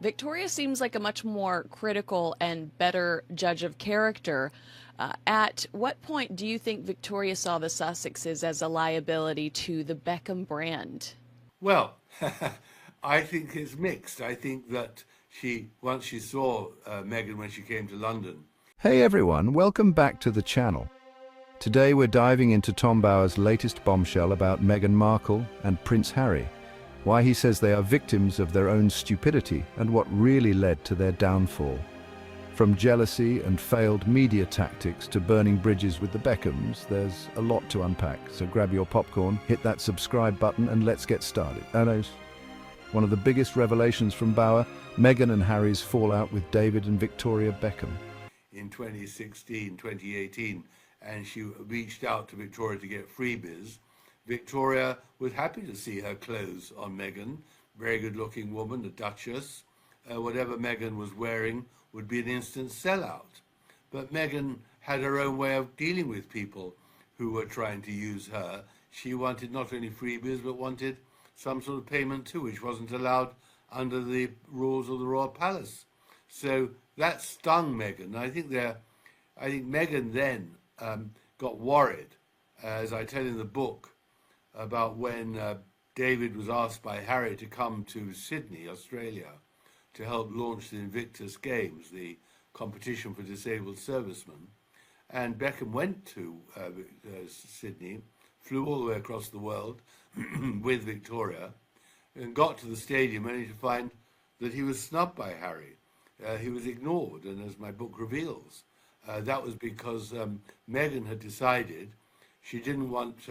Victoria seems like a much more critical and better judge of character. At what point do you think Victoria saw the Sussexes as a liability to the Beckham brand? Well, I think it's mixed. I think that once she saw Meghan when she came to London. Hey everyone, welcome back to the channel. Today we're diving into Tom Bower's latest bombshell about Meghan Markle and Prince Harry, why he says they are victims of their own stupidity and what really led to their downfall. From jealousy and failed media tactics to burning bridges with the Beckhams, there's a lot to unpack. So grab your popcorn, hit that subscribe button and let's get started. One of the biggest revelations from Bower, Meghan and Harry's fallout with David and Victoria Beckham. In 2016, 2018, and she reached out to Victoria to get freebies. Victoria was happy to see her clothes on Meghan, very good-looking woman, a duchess. Whatever Meghan was wearing would be an instant sellout. But Meghan had her own way of dealing with people who were trying to use her. She wanted not only freebies, but wanted some sort of payment too, which wasn't allowed under the rules of the Royal Palace. So that stung Meghan. I think Meghan then got worried, as I tell in the book, about when David was asked by Harry to come to Sydney, Australia, to help launch the Invictus Games, the competition for disabled servicemen. And Beckham went to Sydney, flew all the way across the world with Victoria, and got to the stadium only to find that he was snubbed by Harry. He was ignored, and as my book reveals, that was because Meghan had decided she didn't want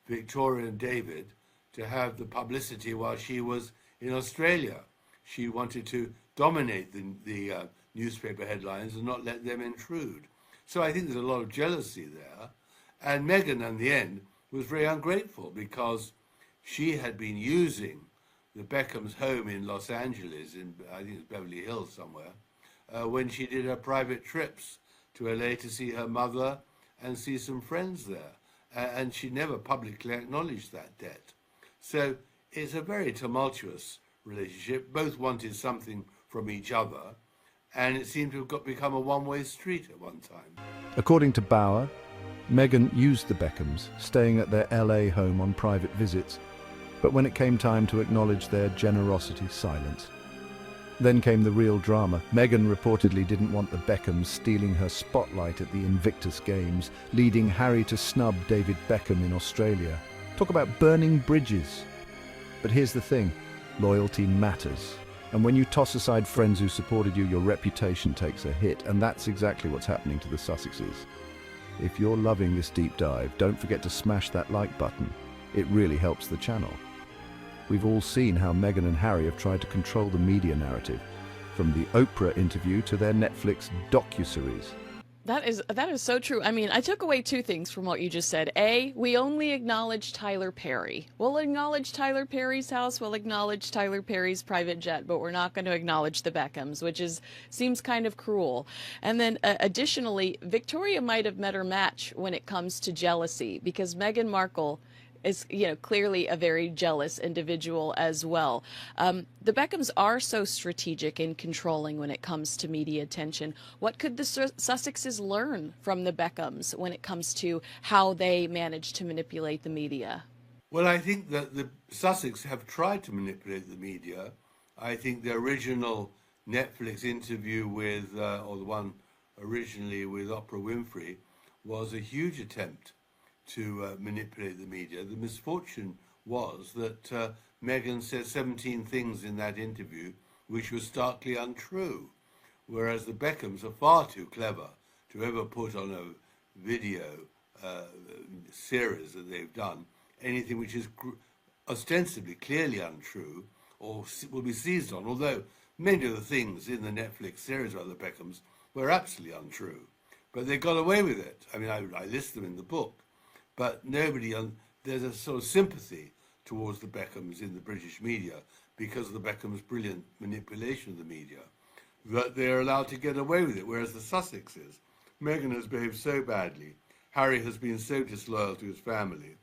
Victoria and David to have the publicity while she was in Australia. She wanted to dominate the newspaper headlines and not let them intrude. So I think there's a lot of jealousy there. And Meghan, in the end, was very ungrateful because she had been using the Beckham's home in Los Angeles, I think it's Beverly Hills somewhere, when she did her private trips to LA to see her mother and see some friends there. And she never publicly acknowledged that debt. So it's a very tumultuous relationship. Both wanted something from each other, and it seemed to have become a one-way street at one time. According to Bower, Meghan used the Beckhams, staying at their LA home on private visits, but when it came time to acknowledge their generosity, silence. Then came the real drama. Meghan reportedly didn't want the Beckhams stealing her spotlight at the Invictus Games, leading Harry to snub David Beckham in Australia. Talk about burning bridges. But here's the thing, loyalty matters. And when you toss aside friends who supported you, your reputation takes a hit, and that's exactly what's happening to the Sussexes. If you're loving this deep dive, don't forget to smash that like button. It really helps the channel. We've all seen how Meghan and Harry have tried to control the media narrative, from the Oprah interview to their Netflix docuseries. That is so true. I mean, I took away two things from what you just said. A, we only acknowledge Tyler Perry. We'll acknowledge Tyler Perry's house, we'll acknowledge Tyler Perry's private jet, but we're not going to acknowledge the Beckhams, which seems kind of cruel. And then additionally, Victoria might have met her match when it comes to jealousy, because Meghan Markle is, clearly a very jealous individual as well. The Beckhams are so strategic and controlling when it comes to media attention. What could the Sussexes learn from the Beckhams when it comes to how they manage to manipulate the media? Well, I think that the Sussex have tried to manipulate the media. I think the original Netflix interview with, or the one originally with Oprah Winfrey, was a huge attempt to manipulate the media. The misfortune was that Meghan said 17 things in that interview which were starkly untrue, whereas the Beckhams are far too clever to ever put on a video series that they've done anything which is ostensibly clearly untrue or will be seized on, although many of the things in the Netflix series about the Beckhams were absolutely untrue. But they got away with it. I mean, I list them in the book. But there's a sort of sympathy towards the Beckhams in the British media because of the Beckhams' brilliant manipulation of the media, that they're allowed to get away with it, whereas the Sussexes, Meghan has behaved so badly, Harry has been so disloyal to his family,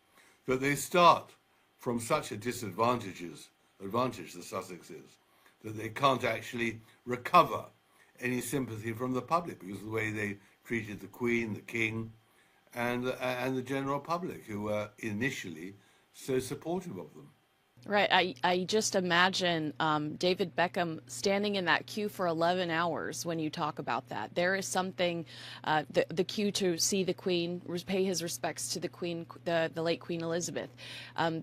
that they start from such a advantage, the Sussexes, that they can't actually recover any sympathy from the public because of the way they treated the Queen, the King, and the general public, who were initially so supportive of them. Right. I just imagine David Beckham standing in that queue for 11 hours when you talk about that. There is something, the queue to see the Queen, pay his respects to the Queen, the late Queen Elizabeth.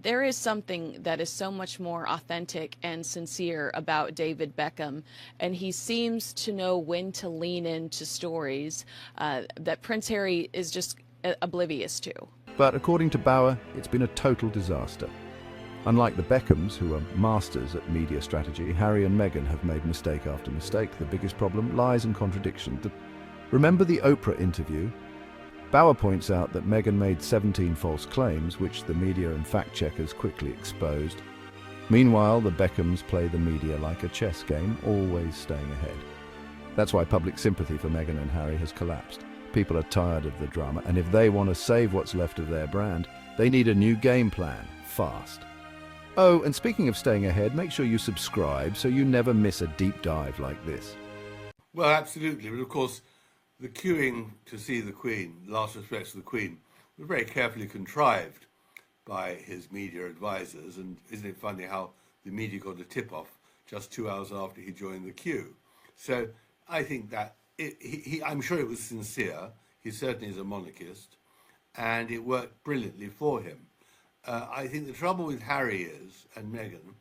There is something that is so much more authentic and sincere about David Beckham, and he seems to know when to lean into stories that Prince Harry is just oblivious to. But according to Bauer, it's been a total disaster. Unlike the Beckhams, who are masters at media strategy, Harry and Meghan have made mistake after mistake. The biggest problem, lies and contradiction. Remember the Oprah interview? Bauer points out that Meghan made 17 false claims, which the media and fact-checkers quickly exposed. Meanwhile, the Beckhams play the media like a chess game, always staying ahead. That's why public sympathy for Meghan and Harry has collapsed. People are tired of the drama, and if they want to save what's left of their brand, they need a new game plan, fast. Oh, and speaking of staying ahead, make sure you subscribe so you never miss a deep dive like this. Well, absolutely. But of course, the queuing to see the Queen, last respects to the Queen, was very carefully contrived by his media advisors. And isn't it funny how the media got a tip-off just 2 hours after he joined the queue? So I think that I'm sure it was sincere. He certainly is a monarchist, and it worked brilliantly for him. I think the trouble with Harry and Meghan,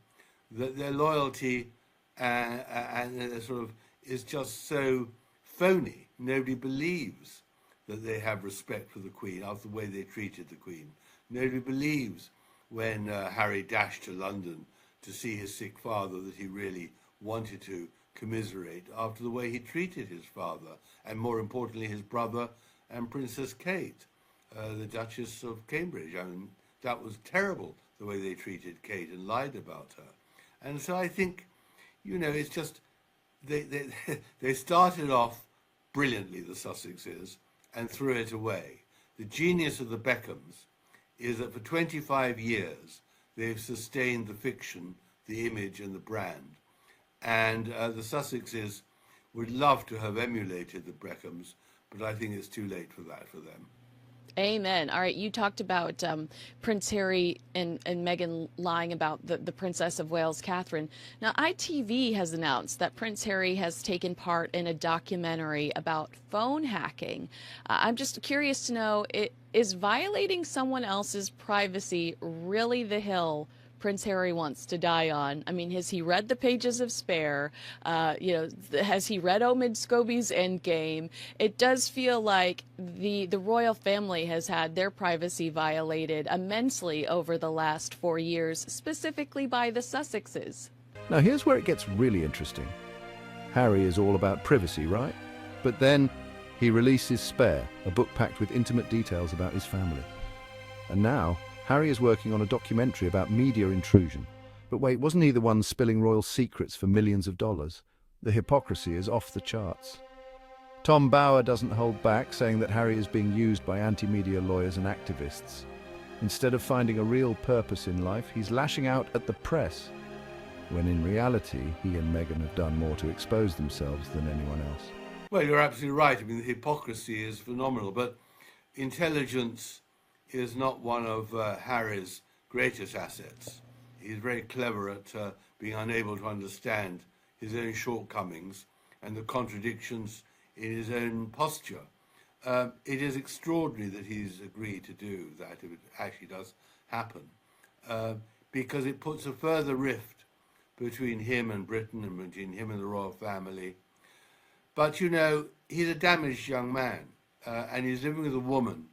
that their loyalty and their sort of is just so phony. Nobody believes that they have respect for the Queen after the way they treated the Queen. Nobody believes when Harry dashed to London to see his sick father that he really wanted to commiserate after the way he treated his father, and more importantly his brother and Princess Kate, the Duchess of Cambridge. I mean, that was terrible, the way they treated Kate and lied about her. And so I think, it's just, they started off brilliantly, the Sussexes, and threw it away. The genius of the Beckhams is that for 25 years, they've sustained the fiction, the image, and the brand. And the Sussexes would love to have emulated the Beckhams, but I think it's too late for that for them. Amen. All right, you talked about Prince Harry and Meghan lying about the Princess of Wales, Catherine. Now, ITV has announced that Prince Harry has taken part in a documentary about phone hacking. I'm just curious to know, is violating someone else's privacy really the hill Prince Harry wants to die on? I mean, has he read the pages of Spare? Has he read Omid Scobie's Endgame? It does feel like the royal family has had their privacy violated immensely over the last 4 years, specifically by the Sussexes. Now here's where it gets really interesting. Harry is all about privacy, right? But then he releases Spare, a book packed with intimate details about his family. And now Harry is working on a documentary about media intrusion. But wait, wasn't he the one spilling royal secrets for millions of dollars? The hypocrisy is off the charts. Tom Bauer doesn't hold back, saying that Harry is being used by anti-media lawyers and activists. Instead of finding a real purpose in life, he's lashing out at the press, when in reality, he and Meghan have done more to expose themselves than anyone else. Well, you're absolutely right. I mean, the hypocrisy is phenomenal, but intelligence is not one of Harry's greatest assets. He's very clever at being unable to understand his own shortcomings and the contradictions in his own posture. It is extraordinary that he's agreed to do that, if it actually does happen, because it puts a further rift between him and Britain and between him and the royal family. But, he's a damaged young man, and he's living with a woman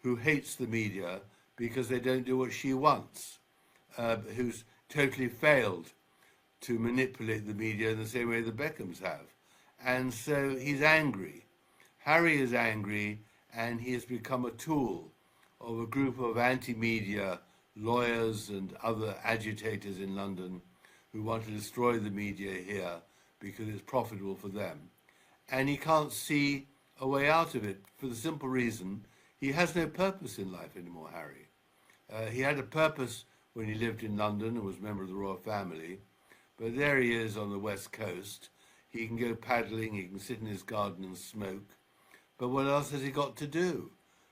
who hates the media because they don't do what she wants, who's totally failed to manipulate the media in the same way the Beckhams have. And so he's angry. Harry is angry, and he has become a tool of a group of anti-media lawyers and other agitators in London who want to destroy the media here because it's profitable for them. And he can't see a way out of it for the simple reason he has no purpose in life anymore, Harry. He had a purpose when he lived in London and was a member of the royal family, But there he is on the West Coast. He can go paddling, he can sit in his garden and smoke. But what else has he got to do?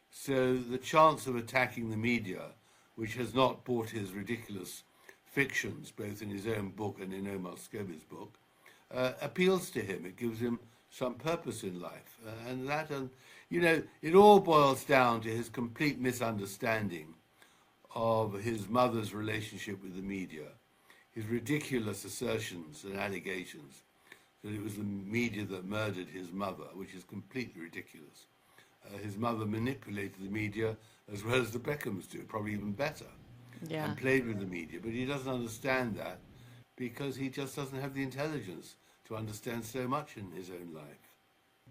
So the chance of attacking the media, which has not bought his ridiculous fictions, both in his own book and in Omar Scobie's book, appeals to him. It gives him some purpose in life. It all boils down to his complete misunderstanding of his mother's relationship with the media, his ridiculous assertions and allegations that it was the media that murdered his mother, which is completely ridiculous. His mother manipulated the media as well as the Beckhams do, probably even better, and played with the media. But he doesn't understand that because he just doesn't have the intelligence to understand so much in his own life.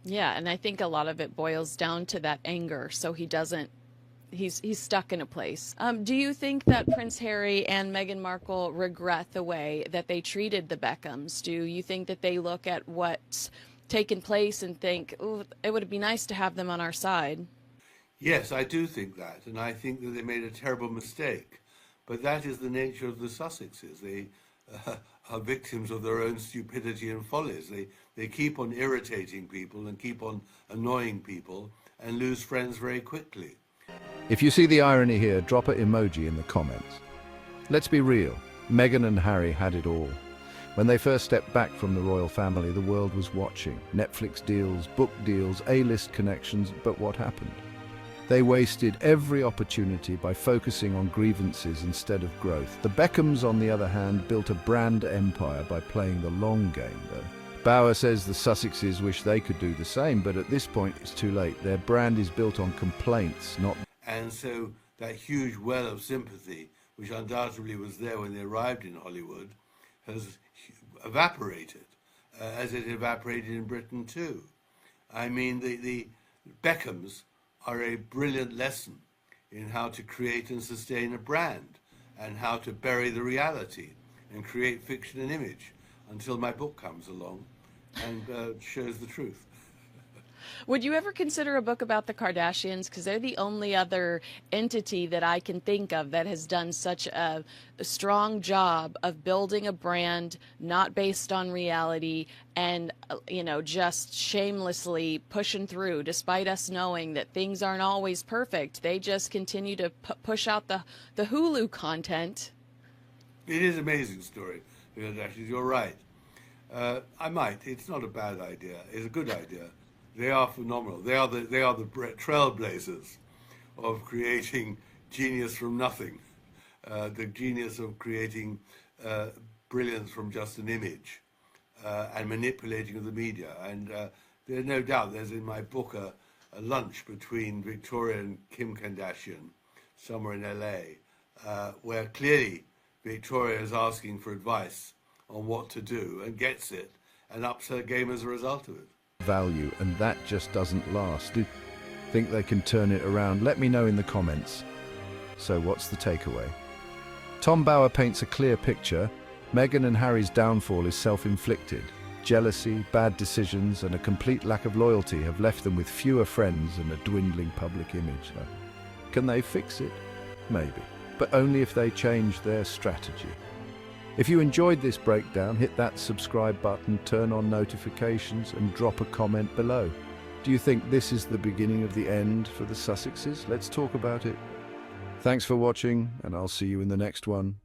Yeah, and I think a lot of it boils down to that anger, so he's stuck in a place. Do you think that Prince Harry and Meghan Markle regret the way that they treated the Beckhams? Do you think that they look at what's taken place and think, oh, it would be nice to have them on our side? Yes, I do think that, and I think that they made a terrible mistake. But that is the nature of the Sussexes. They are victims of their own stupidity and follies. They keep on irritating people and keep on annoying people and lose friends very quickly. If you see the irony here, drop an emoji in the comments. Let's be real, Meghan and Harry had it all. When they first stepped back from the royal family, the world was watching. Netflix deals, book deals, A-list connections, but what happened? They wasted every opportunity by focusing on grievances instead of growth. The Beckhams, on the other hand, built a brand empire by playing the long game, though. Bauer says the Sussexes wish they could do the same, but at this point it's too late. Their brand is built on complaints, not... And so that huge well of sympathy, which undoubtedly was there when they arrived in Hollywood, has evaporated, as it evaporated in Britain too. I mean, the Beckhams are a brilliant lesson in how to create and sustain a brand and how to bury the reality and create fiction and image until my book comes along and shows the truth. Would you ever consider a book about the Kardashians? Because they're the only other entity that I can think of that has done such a strong job of building a brand not based on reality and, just shamelessly pushing through despite us knowing that things aren't always perfect. They just continue to push out the Hulu content. It is an amazing story. Actually, you're right. I might. It's not a bad idea. It's a good idea. They are phenomenal. They are the trailblazers of creating genius from nothing, the genius of creating brilliance from just an image and manipulating of the media. And there's no doubt there's in my book a lunch between Victoria and Kim Kardashian somewhere in LA, where clearly Victoria is asking for advice on what to do and gets it and ups her game as a result of it. Value, and that just doesn't last. Do think they can turn it around? Let me know in the comments. So what's the takeaway? Tom Bauer paints a clear picture. Meghan and Harry's downfall is self-inflicted. Jealousy, bad decisions, and a complete lack of loyalty have left them with fewer friends and a dwindling public image. Can they fix it? Maybe, but only if they change their strategy. If you enjoyed this breakdown, hit that subscribe button, turn on notifications, and drop a comment below. Do you think this is the beginning of the end for the Sussexes? Let's talk about it. Thanks for watching, and I'll see you in the next one.